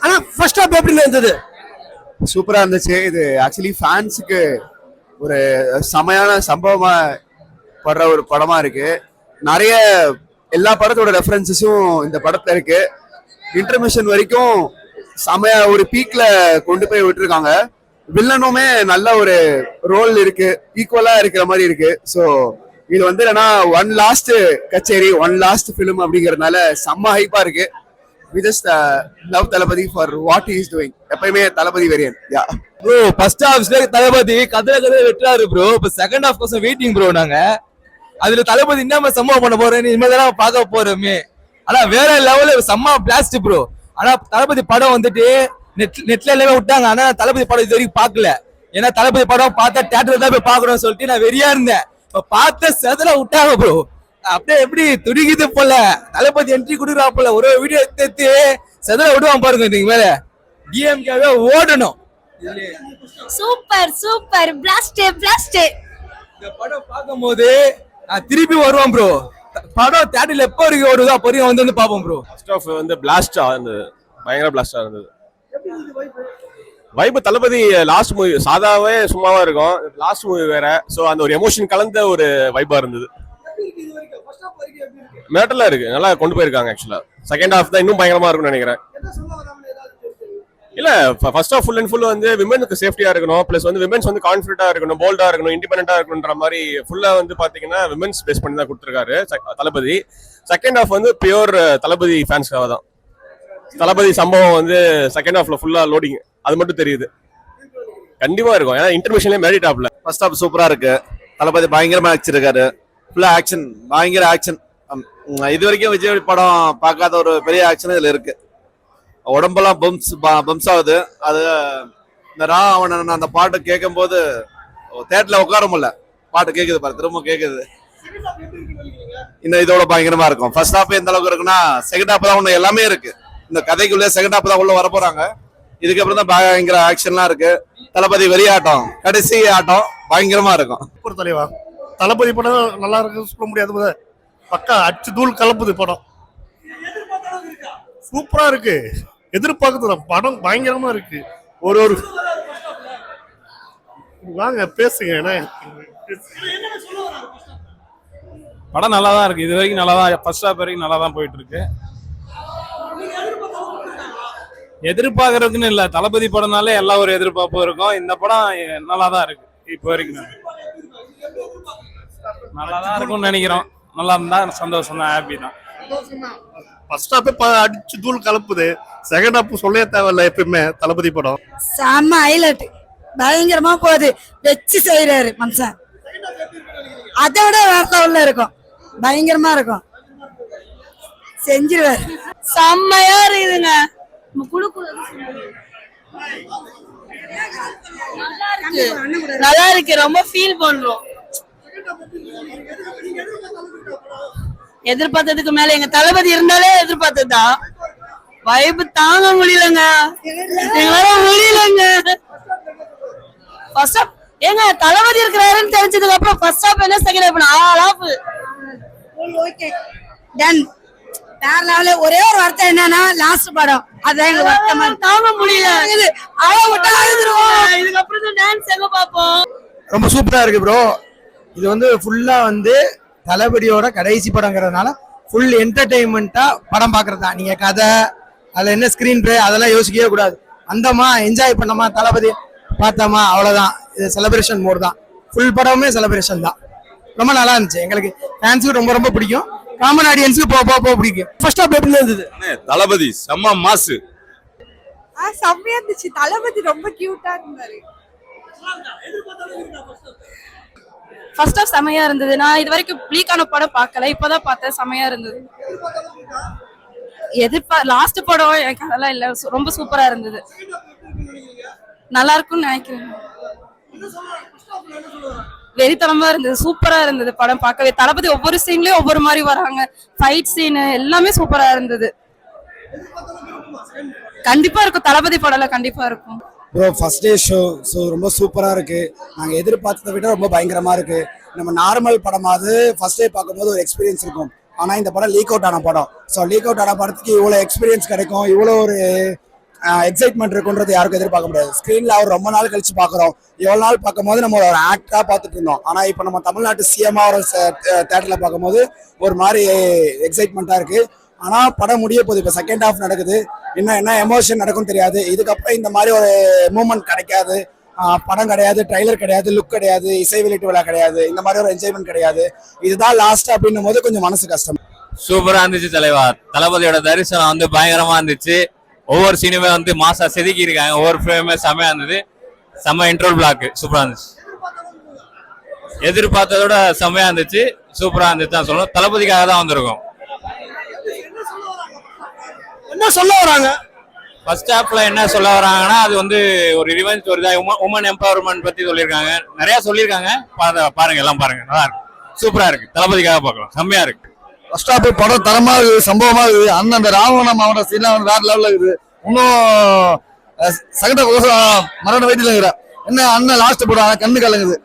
ஆனா first half எப்படி இருந்தது? சூப்பரா இருந்துச்சு. இது ஆக்சுவலி ஃபேன்ஸுக்கு ஒரு செமையான சம்பவமா படுற ஒரு படமா இருக்கு. நிறைய எல்லா படத்தோட ரெஃபரன்சஸும் இந்த படத்துல இருக்கு. இன்டர்மிஷன் வரைக்கும் செமையா ஒரு பீக்ல கொண்டு போய் விட்டுருக்காங்க. வில்லனுமே நல்ல ஒரு ரோல் இருக்கு, ஈக்குவலா இருக்கிற மாதிரி இருக்கு. ஸோ இது வந்து என்னன்னா ஒன் லாஸ்ட் கச்சேரி, ஒன் லாஸ்ட் ஃபிலிம் அப்படிங்கறதுனால செம்ம ஹைப்பா இருக்கு. We just love Thalapathy for what he is doing. எப்பயுமே தளபதி வெரியன். யா ப்ரோ, ஃபர்ஸ்ட் ஹாஃப்ல தளபதி கதை வெட்டுறாரு ப்ரோ. இப்ப செகண்ட் ஹாஃப் கோசம் வெயிட்டிங் ப்ரோ. நாங்க அதுல தளபதி என்ன சம்பவம் பண்ண போறேன்னு இனிமேதான் பார்க்க போறோமே. ஆனா வேற லெவல்ல செம்ம பிளாஸ்ட் ப்ரோ. ஆனா தளபதி படம் வந்துட்டு நெட்ல எல்லாமே விட்டாங்க. ஆனா தளபதி படம் இது வரைக்கும் பார்க்கல. ஏன்னா தளபதி படம் பார்த்தா தியேட்டர்ல தான் போய் பாக்குறோம்னு சொல்லிட்டு நான் வெறியா இருந்தேன். இப்ப பார்த்த செதல விட்டாங்க ப்ரோ. அப்படியே எப்படி துடிக்குது போல. தளபதி என்ட்ரி கொடுக்குறா போல. ஒரு வீடியோ எடுத்து செதல விடுவான் பாருங்க. இதுக்கு மேல டிஎம்கேவே ஓடணும். Super super blast blast. இந்த படம் பார்க்கும்போது நான் திருப்பி வருவேன் ப்ரோ. படம் தியேட்டர்ல எப்போ வரைக்கும் ஓடுதோ அப்போ வரைக்கும் வந்து பாப்போம் ப்ரோ. ஃபர்ஸ்ட் ஆஃப் வந்து பிளாஸ்டா இருந்தது, பயங்கர பிளாஸ்டா இருந்தது. வைப் தளபதி லாஸ்ட் மூவி சாதாவே சும்மாவா இருக்கும், லாஸ்ட் மூவி வேற. ஸோ அந்த ஒரு எமோஷன் கலந்த ஒரு வைப்பா இருந்தது. மேட்டர்ல இருக்கு, நல்லா கொண்டு போயிருக்காங்க. ஆக்சுவலா செகண்ட் ஹாஃப் தான் இன்னும் பயங்கரமா இருக்கும்னு நினைக்கிறேன். இல்ல first half full and full வந்து விமனுக்கு சேஃப்டியா இருக்கணும், பிளஸ் வந்து விமன்ஸ் வந்து கான்ஃபிடண்டா இருக்கணும், போல்டா இருக்கணும், இண்டிபெண்டா இருக்கணும்ன்ற மாதிரி ஃபுல்லா வந்து பாத்தீங்கன்னா விமன்ஸ் பேஸ் பண்ணி தான் கொடுத்துருக்காரு தளபதி. செகண்ட் ஹாஃப் வந்து பியூர் தளபதி ஃபேன்ஸ்க்காக தான். தளபதி சம்பவம் வந்து செகண்ட் ஹாஃப்ல ஃபுல்லா லோடிங், அது மட்டும் தெரியுது. கண்டிப்பா இருக்கும், ஏன்னா இன்டர்மிஷன்லயே மேரி டாப்ல. ஃபர்ஸ்ட் ஹாஃப் சூப்பரா இருக்கு. தளபதி பயங்கரமா வச்சிருக்காரு. ஃபுல்லா ஆக்ஷன், பயங்கர ஆக்ஷன். இது வரைக்கும் விஜய் படம் பார்க்காத ஒரு பெரிய ஆக்ஷன் இதுல இருக்கு. உடம்பெல்லாம் பம்ஸ் ஆகுது. அது இந்த அவன் அந்த பாட்டு கேட்கும் போது தேட்டர்ல உட்கார முடியல. பாட்டு கேக்குது பாரு, திரும்ப கேக்குது. இன்னும் இதோட பயங்கரமா இருக்கும். ஃபர்ஸ்ட் ஹாஃப் எந்த அளவுக்கு இருக்குன்னா செகண்ட் ஹாஃப் தான் ஒண்ணு எல்லாமே இருக்கு. இந்த கதைக்குள்ளே செகண்ட் ஹாஃப் தான் உள்ள வர போறாங்க. இதுக்கப்புறம் தான் பயங்கர ஆக்ஷன்லாம் இருக்கு. தளபதி வெறியாட்டம், கடைசி ஆட்டம் பயங்கரமா இருக்கும். தலைவா தளபதி படம் நல்லா இருக்கு சொல்ல முடியாது. பக்கா அச்சு தூள் கலப்புது படம். சூப்பரா இருக்கு. எதிர்பார்க்கறது படம் பயங்கரமா இருக்கு. ஒரு வாங்க பேசுங்க. படம் நல்லா தான் இருக்கு. இது வரைக்கும் நல்லா தான், ஃபர்ஸ்ட் ஹாஃப் வரைக்கும் நல்லா தான் போயிட்டு இருக்கு. எதிர்பார்க்கறதுக்குன்னு இல்லை, தளபதி படம்னாலே எல்லா ஒரு எதிர்பார்ப்பும் இருக்கும். இந்த படம் நல்லா தான் இருக்கு. இப்போ வரைக்கும் நல்லா தான் இருக்கும்னு நினைக்கிறோம். நல்லா இருந்தா சந்தோஷம் தான், ஹாப்பி தான். ஃபர்ஸ்ட் ஹாஃப் அடிச்சு தூள் கலப்புது. செகண்ட் ஹாஃப் சொல்லவே தேவையில்ல. எப்பயுமே தளபதி படம் செம்ம ஹைலைட், பயங்கரமா போகுது. வச்சு செய்யறாரு மனுஷன். அதை விட வேற லெவல்ல இருக்கும், பயங்கரமா இருக்கும். செஞ்சிருவாரு. செம்மையா இருக்குதுங்க. நல்லா இருக்கு, ரொம்ப ஃபீல் பண்றோம். எதிர்பார்த்ததுக்கு மேல எங்க தளபதி இருந்தாலே எதிர்பார்த்ததுதான். வைப்பு தாங்க முடியலங்க, எங்களால முடியலங்க. ஃபர்ஸ்ட் ஹாஃப் ஏங்க தளபதி இருக்கிறாருன்னு தெரிஞ்சதுக்கு அப்புறம் ஃபர்ஸ்ட் ஹாஃப் என்ன second half all of okay done வேற லெவல்ல. ஒரே ஒரு வார்த்தை என்னன்னா லாஸ்ட் படம் அதான் எங்களுக்கு வருத்தமா தாங்க முடியல. இதுக்கப்புறம் தான் டான்ஸ் எங்க பாப்போம். ரொம்ப சூப்பரா இருக்கு ப்ரோ. இது வந்து ஃபுல்லா வந்து தளபதியோட கடைசி படங்கிறதுனால ஃபுல் என்டர்டெயின்மெண்டா படம் பாக்குறது தான். நீங்க கதை அதுல என்ன ஸ்கிரீன் பிளே அதெல்லாம் யோசிக்கவே கூடாது. அந்தமா என்ஜாய் பண்ணமா தளபதி பார்த்தோமா அவ்வளவுதான். இது செலிப்ரேஷன் மோட் தான். ஃபுல் படமுமே செலிப்ரேஷன் தான். ரொம்ப நல்லா இருந்துச்சு. எங்களுக்கு ஃபேன்ஸுக்கு ரொம்ப ரொம்ப பிடிக்கும். காமன் ஆடியன்ஸுக்கு போக பிடிக்கும். ஃபர்ஸ்ட் ஹாஃப் எப்படி இருந்தது? தளபதி செம்ம மாசு. செம்மையா இருந்துச்சு. தளபதி ரொம்ப கியூட்டா இருந்தாரு. ஃபர்ஸ்ட் ஹாஃப் செமையா இருந்தது. நான் இது வரைக்கும் ப்ளீக்கான படம் பார்க்கல, இப்பதான் பார்த்தேன். செமையா இருந்தது. லாஸ்ட் படம் எனக்கு அதெல்லாம் இல்ல, ரொம்ப சூப்பரா இருந்தது. நல்லா இருக்கும்னு நினைக்கிறேன். வெறித்தனமா இருந்தது, சூப்பரா இருந்தது படம் பார்க்கவே. தளபதி ஒவ்வொரு சீன்லயும் ஒவ்வொரு மாதிரி வராங்க. ஃபைட் சீன் எல்லாமே சூப்பரா இருந்தது. கண்டிப்பா இருக்கும், தளபதி படம்ல கண்டிப்பா இருக்கும். ப்ரோ ஃபர்ஸ்ட் டே ஷோ ரொம்ப சூப்பரா இருக்கு. நாங்க எதிர்பார்த்ததை விட ரொம்ப பயங்கரமா இருக்கு. நம்ம நார்மல் படமாவது ஃபர்ஸ்ட் டே பார்க்கும்போது ஒரு எக்ஸ்பீரியன்ஸ் இருக்கும். ஆனா இந்த படம் லீக் அவுட் ஆன படம். ஸோ லீக் அவுட் ஆன படத்துக்கு இவ்வளோ எக்ஸ்பீரியன்ஸ் கிடைக்கும், இவ்வளோ ஒரு எக்ஸைட்மெண்ட் இருக்குன்றது யாருக்கும் எதிர்பார்க்க முடியாது. ஸ்க்ரீன்ல அவர் ரொம்ப நாள் கழிச்சு பார்க்குறோம். எவ்வளோ நாள் பார்க்கும்போது நம்ம ஒரு ஆக்டரா பார்த்துட்டு இருந்தோம். ஆனால் இப்போ நம்ம தமிழ்நாட்டு சிஎம்மா ஒரு தேட்டரில் பார்க்கும்போது ஒரு மாதிரி எக்ஸைட்மெண்ட்டாக இருக்கு. ஆனால் படம் முடிய போகுது. இப்போ செகண்ட் ஹாஃப் நடக்குது. இன்னும் என்ன எமோஷன் நடக்கும்னு தெரியாது. இதுக்கப்புறம் இந்த மாதிரி ஒரு மூமெண்ட் கிடைக்காது. படம் கிடையாது, ட்ரைலர் கிடையாது, லுக் கிடையாது, இசை வெளியீட்டு விழா கிடையாது, இந்த மாதிரி ஒரு என்ஜாய்மெண்ட் கிடையாது. இதுதான் லாஸ்ட் அப்படின்னும் போது கொஞ்சம் மனசு கஷ்டம். சூப்பரா இருந்துச்சு தலைவா. தளபதியோட தரிசனம் வந்து பயங்கரமா இருந்துச்சு. ஒவ்வொரு சீனுமே வந்து மாசா செதுக்கி இருக்காங்க. ஒவ்வொரு ஃப்ரேமே செமையா இருந்தது. செம்ம இன்ட்ரோல் பிளாக் சூப்பரா இருந்துச்சு. எதிர்பார்த்ததோட செமையா இருந்துச்சு. சூப்பரா இருந்துச்சு தான் சொல்லணும். தளபதிக்காக தான் வந்திருக்கோம். என்ன சொல்ல வராங்க? ஃபர்ஸ்ட் ஹாஃப்ல என்ன சொல்ல வராங்கன்னா அது வந்து ஒரு ரிவெஞ்ச் ஒரு உமன் எம்பவர்மெண்ட் பத்தி சொல்லியிருக்காங்க. நிறைய சொல்லியிருக்காங்க. பாருங்க, எல்லாம் பாருங்க, நல்லா இருக்கு, சூப்பரா இருக்கு. தளபதிக்காக பார்க்கலாம், செம்மையா இருக்கு. ஃபர்ஸ்ட் ஹாஃப் படம் தரமா இருக்குது, சம்பவமா இருக்குது. அந்த ராவண மாவட்ட சீன்லாம் வந்து வேற லெவல்ல இருக்குது. இன்னும் செகண்ட் ஹாஃப் மரண வயிற்றுல இருக்கிற என்ன அண்ணன் லாஸ்ட் போடுறாங்க, கண்ணு கலங்குது.